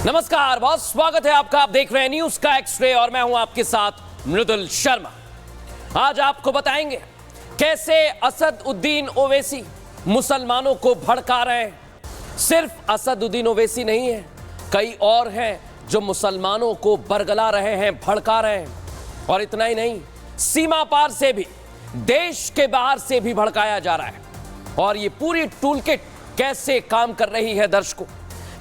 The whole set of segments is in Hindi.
नमस्कार, बहुत स्वागत है आपका। आप देख रहे हैं न्यूज का एक्स-रे और मैं हूं आपके साथ मृदुल शर्मा। आज आपको बताएंगे कैसे असदुद्दीन ओवैसी मुसलमानों को भड़का रहे हैं। सिर्फ असदुद्दीन ओवैसी नहीं है, कई और हैं जो मुसलमानों को बरगला रहे हैं, भड़का रहे हैं। और इतना ही नहीं, सीमा पार से भी, देश के बाहर से भी भड़काया जा रहा है। और ये पूरी टूलकिट कैसे काम कर रही है दर्शकों,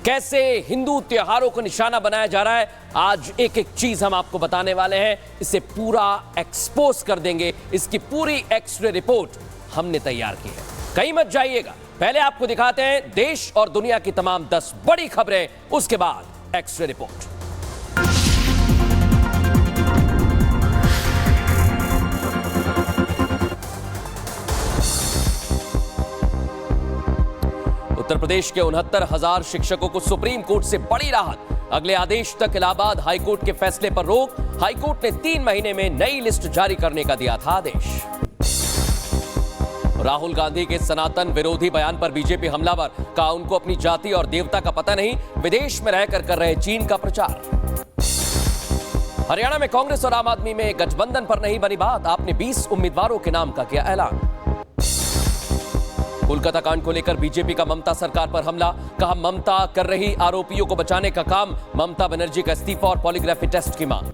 कैसे हिंदू त्योहारों को निशाना बनाया जा रहा है, आज एक एक चीज हम आपको बताने वाले हैं। इसे पूरा एक्सपोज कर देंगे। इसकी पूरी एक्स-रे रिपोर्ट हमने तैयार की है। कहीं मत जाइएगा, पहले आपको दिखाते हैं देश और दुनिया की तमाम 10 बड़ी खबरें, उसके बाद एक्स-रे रिपोर्ट। उत्तर प्रदेश के 69,000 शिक्षकों को सुप्रीम कोर्ट से बड़ी राहत। अगले आदेश तक इलाहाबाद हाईकोर्ट के फैसले पर रोक। हाईकोर्ट ने 3 महीने में नई लिस्ट जारी करने का दिया था आदेश। राहुल गांधी के सनातन विरोधी बयान पर बीजेपी हमलावर, कहा उनको अपनी जाति और देवता का पता नहीं, विदेश में रहकर कर रहे चीन का प्रचार। हरियाणा में कांग्रेस और आम आदमी में गठबंधन पर नहीं बनी बात, आपने 20 उम्मीदवारों के नाम का किया ऐलान। कोलकाता कांड को लेकर बीजेपी का ममता सरकार पर हमला, कहा ममता कर रही आरोपियों को बचाने का काम, ममता बनर्जी का इस्तीफा और पॉलीग्राफी टेस्ट की मांग।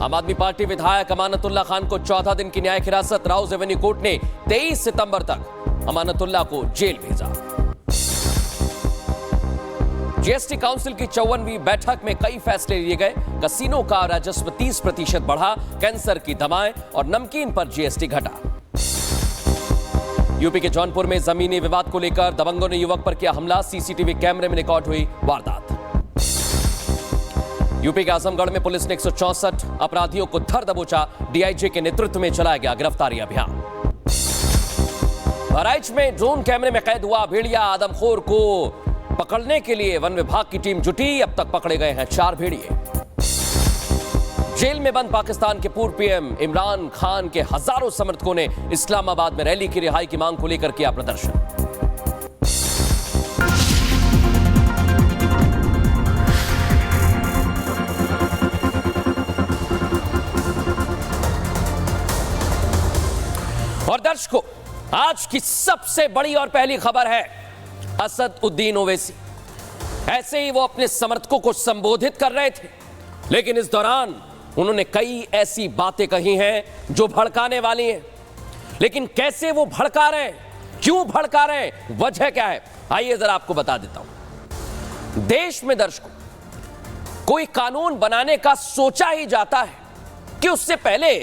आम आदमी पार्टी विधायक अमानतुल्लाह खान को 14 दिन की न्यायिक हिरासत, राउज एवेन्यू कोर्ट ने 23 सितंबर तक अमानतुल्लाह को जेल भेजा। जीएसटी काउंसिल की 54वीं बैठक में कई फैसले लिए गए। कसिनो का राजस्व 30% बढ़ा, कैंसर की दवाएं और नमकीन पर जीएसटी घटा। यूपी के जौनपुर में जमीनी विवाद को लेकर दबंगों ने युवक पर किया हमला, सीसीटीवी कैमरे में रिकॉर्ड हुई वारदात। यूपी के आजमगढ़ में पुलिस ने 164 अपराधियों को धर दबोचा, डीआईजी के नेतृत्व में चलाया गया गिरफ्तारी अभियान। बहराइच में ड्रोन कैमरे में कैद हुआ भेड़िया, आदमखोर को पकड़ने के लिए वन विभाग की टीम जुटी, अब तक पकड़े गए हैं 4 भेड़िए। जेल में बंद पाकिस्तान के पूर्व पीएम इमरान खान के हजारों समर्थकों ने इस्लामाबाद में रैली की रिहाई की मांग को लेकर किया प्रदर्शन। और दर्शकों, आज की सबसे बड़ी और पहली खबर है असदुद्दीन ओवैसी। ऐसे ही वो अपने समर्थकों को संबोधित कर रहे थे, लेकिन इस दौरान उन्होंने कई ऐसी बातें कही हैं जो भड़काने वाली हैं। लेकिन कैसे वो भड़का रहे हैं, क्यों भड़का रहे हैं, वजह क्या है, आइए जरा आपको बता देता हूं। देश में दर्शकों, कोई कानून बनाने का सोचा ही जाता है कि उससे पहले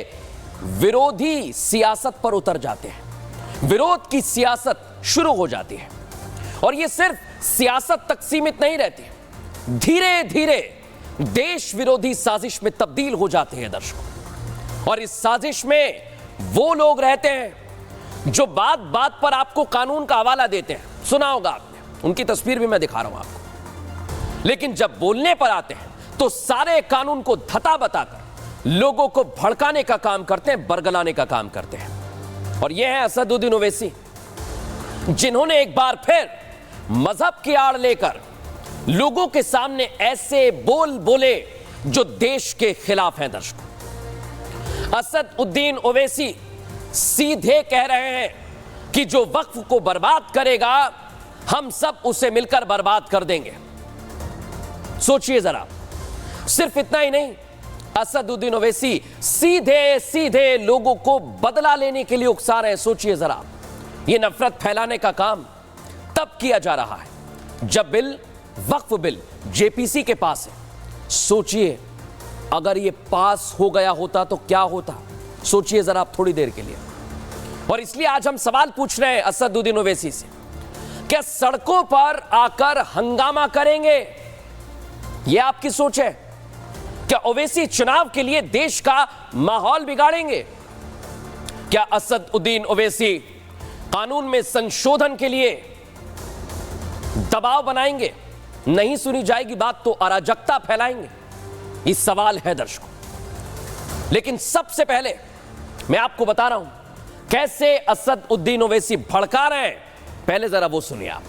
विरोधी सियासत पर उतर जाते हैं, विरोध की सियासत शुरू हो जाती है। और ये सिर्फ सियासत तक सीमित नहीं रहती, धीरे धीरे देश विरोधी साजिश में तब्दील हो जाते हैं दर्शकों। और इस साजिश में वो लोग रहते हैं जो बात बात पर आपको कानून का हवाला देते हैं। सुना होगा आपने, उनकी तस्वीर भी मैं दिखा रहा हूं आपको। लेकिन जब बोलने पर आते हैं तो सारे कानून को धता बताकर लोगों को भड़काने का काम करते हैं, बरगलाने का काम करते हैं। और यह है असदुद्दीन ओवैसी, जिन्होंने एक बार फिर मजहब की आड़ लेकर लोगों के सामने ऐसे बोल बोले जो देश के खिलाफ हैं दर्शकों। असदुद्दीन ओवैसी सीधे कह रहे हैं कि जो वक्फ को बर्बाद करेगा, हम सब उसे मिलकर बर्बाद कर देंगे। सोचिए जरा, सिर्फ इतना ही नहीं, असदुद्दीन ओवैसी सीधे सीधे लोगों को बदला लेने के लिए उकसा रहे हैं। सोचिए जरा, यह नफरत फैलाने का काम तब किया जा रहा है जब वक्फ बिल जेपीसी के पास है। सोचिए अगर ये पास हो गया होता तो क्या होता, सोचिए जरा आप थोड़ी देर के लिए। और इसलिए आज हम सवाल पूछ रहे हैं असदुद्दीन ओवैसी से, क्या सड़कों पर आकर हंगामा करेंगे? यह आपकी सोच है? क्या ओवैसी चुनाव के लिए देश का माहौल बिगाड़ेंगे? क्या असदुद्दीन ओवैसी कानून में संशोधन के लिए दबाव बनाएंगे? नहीं सुनी जाएगी बात तो अराजकता फैलाएंगे? ये सवाल है दर्शकों। लेकिन सबसे पहले मैं आपको बता रहा हूं कैसे असदुद्दीन ओवैसी भड़का रहे हैं। पहले जरा वो सुनिए आप।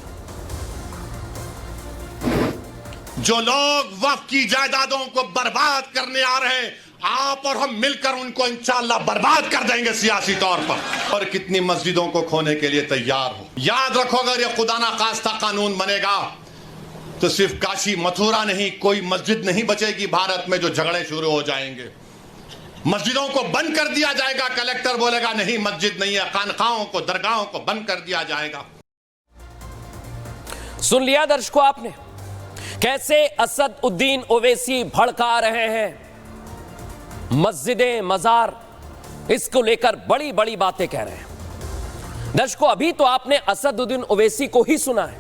जो लोग वक्फ की जायदादों को बर्बाद करने आ रहे हैं, आप और हम मिलकर उनको इंशाअल्लाह बर्बाद कर देंगे सियासी तौर पर। और कितनी मस्जिदों को खोने के लिए तैयार हो। याद रखो, अगर ये खुदा ना खास्ता कानून बनेगा तो सिर्फ काशी मथुरा नहीं, कोई मस्जिद नहीं बचेगी भारत में जो झगड़े शुरू हो जाएंगे। मस्जिदों को बंद कर दिया जाएगा, कलेक्टर बोलेगा नहीं मस्जिद नहीं है, खानखाहों को, दरगाहों को बंद कर दिया जाएगा। सुन लिया दर्शकों आपने कैसे असद उद्दीन ओवैसी भड़का रहे हैं। मस्जिदें, मजार, इसको लेकर बड़ी बड़ी बातें कह रहे हैं। दर्शकों अभी तो आपने असद उद्दीन ओवैसी को ही सुना है,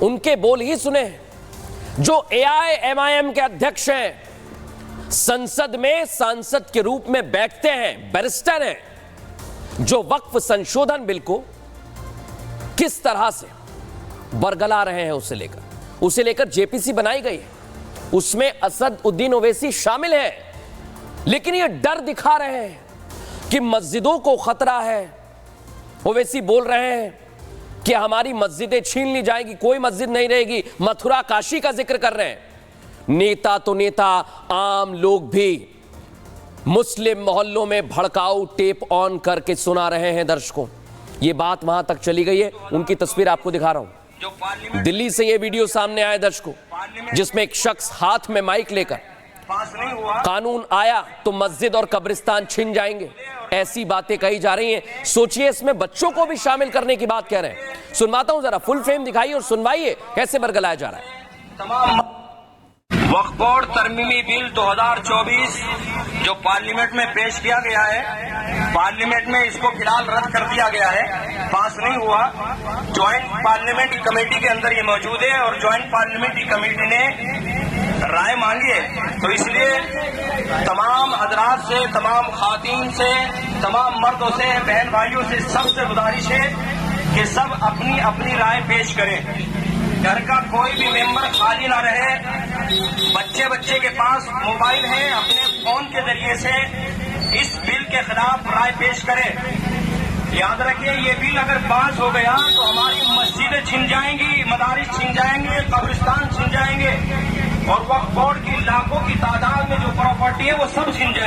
उनके बोल ही सुने हैं। जो AIMIM के अध्यक्ष हैं, संसद में सांसद के रूप में बैठते हैं, बैरिस्टर हैं, जो वक्फ संशोधन बिल को किस तरह से बरगला रहे हैं, उसे लेकर JPC बनाई गई है, उसमें असद उद्दीन ओवैसी शामिल है। लेकिन ये डर दिखा रहे हैं कि मस्जिदों को खतरा है। ओवैसी बोल रहे हैं कि हमारी मस्जिदें छीन ली जाएगी, कोई मस्जिद नहीं रहेगी, मथुरा काशी का जिक्र कर रहे हैं। नेता तो नेता, आम लोग भी मुस्लिम मोहल्लों में भड़काऊ टेप ऑन करके सुना रहे हैं। दर्शकों ये बात वहां तक चली गई है, उनकी तस्वीर आपको दिखा रहा हूं। दिल्ली से ये वीडियो सामने आया दर्शकों, जिसमें एक शख्स हाथ में माइक लेकर कानून आया तो मस्जिद और कब्रिस्तान छिन जाएंगे, ऐसी बातें कही जा रही हैं। सोचिए इसमें बच्चों को भी शामिल करने की बात कह रहे हैं। सुनवाता हूं, जरा फुल फ्रेम दिखाइए और सुनवाइए कैसे बरगलाया जा रहा है। वक्फ बोर्ड तरमीमी बिल 2024 जो पार्लियामेंट में पेश किया गया है, पार्लियामेंट में इसको फिलहाल रद्द कर दिया गया है, पास नहीं हुआ। ज्वाइंट पार्लियामेंट्री कमेटी के अंदर ये मौजूद है और ज्वाइंट पार्लियामेंट्री कमेटी ने राय मांगी है। तो इसलिए तमाम हजरात से, तमाम खातीन से, तमाम मर्दों से, बहन भाइयों से सबसे गुजारिश है कि सब अपनी अपनी राय पेश करें। घर का कोई भी मेंबर खाली ना रहे। बच्चे के पास मोबाइल है, अपने फोन के जरिए से इस बिल के खिलाफ राय पेश करें। याद रखिए, ये बिल अगर पास हो गया तो हमारी मस्जिदें छिन जाएंगी, मदारिस छिन जाएंगे, कब्रिस्तान छिन जाएंगे और वक्फ बोर्ड की लाखों की तादाद में जो प्रॉपर्टी है वो सब छिन जाएंगे।